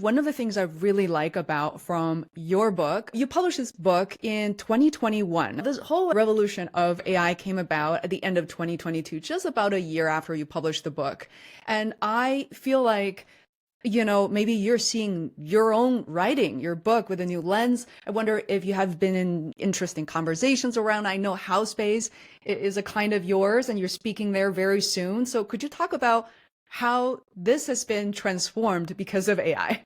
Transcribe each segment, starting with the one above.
One of the things I really like about from your book, you published this book in 2021. This whole revolution of AI came about at the end of 2022, just about a year after you published the book. And I feel like, maybe you're seeing your own writing, your book with a new lens. I wonder if you have been in interesting conversations around. I know House Space is a kind of yours and you're speaking there very soon. So could you talk about how this has been transformed because of AI?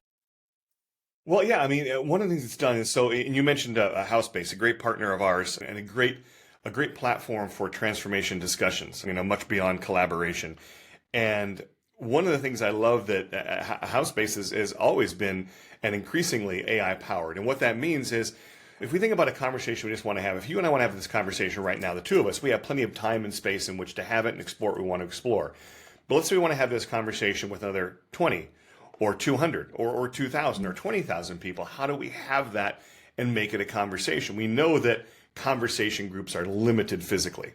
Well, yeah, I mean, one of the things it's done is and you mentioned a house base, a great partner of ours, and a great platform for transformation discussions. Much beyond collaboration. And one of the things I love that house base has always been and increasingly AI powered. And what that means is, if we think about a conversation we just want to have, if you and I want to have this conversation right now, the two of us, we have plenty of time and space in which to have it and explore what we want to explore. But let's say we want to have this conversation with another 20 or 200 or 2,000 or 20,000 people. How do we have that and make it a conversation? We know that conversation groups are limited physically.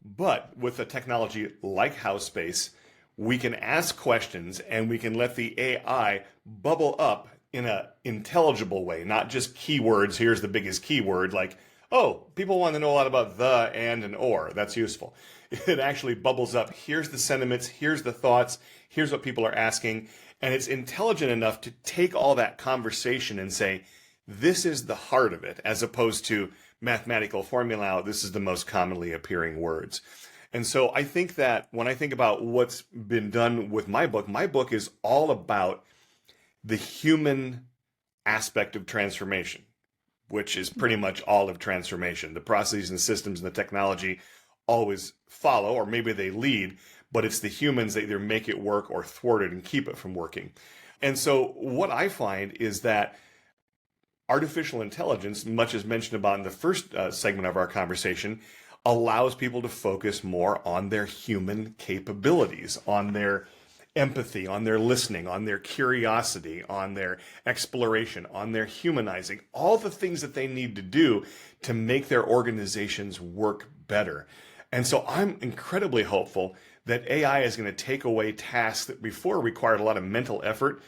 But with a technology like HouseSpace, we can ask questions and we can let the AI bubble up in an intelligible way, not just keywords. Here's the biggest keyword, like, oh, people want to know a lot about the, and or. That's useful. It actually bubbles up. Here's the sentiments. Here's the thoughts. Here's what people are asking. And it's intelligent enough to take all that conversation and say, this is the heart of it, as opposed to mathematical formula. This is the most commonly appearing words. And so I think that when I think about what's been done with my book is all about the human aspect of transformation, which is pretty much all of transformation. The processes and systems and the technology always follow, or maybe they lead, but it's the humans that either make it work or thwart it and keep it from working. And so what I find is that artificial intelligence, much as mentioned about in the first segment of our conversation, allows people to focus more on their human capabilities, on their empathy, on their listening, on their curiosity, on their exploration, on their humanizing, all the things that they need to do to make their organizations work better. And so I'm incredibly hopeful that AI is going to take away tasks that before required a lot of mental effort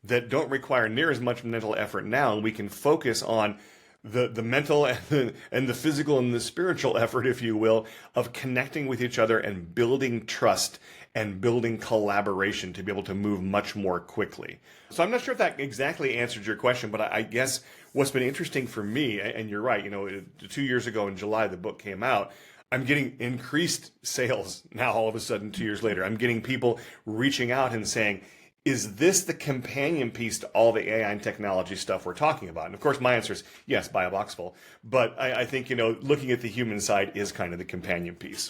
that don't require near as much mental effort now. And we can focus on the mental and the physical and the spiritual effort, if you will, of connecting with each other and building trust and building collaboration to be able to move much more quickly. So I'm not sure if that exactly answered your question, but I guess what's been interesting for me, and you're right, 2 years ago in July, the book came out. I'm getting increased sales now all of a sudden 2 years later. I'm getting people reaching out and saying, is this the companion piece to all the AI and technology stuff we're talking about? And of course, my answer is yes, buy a box full. But I think, looking at the human side is kind of the companion piece.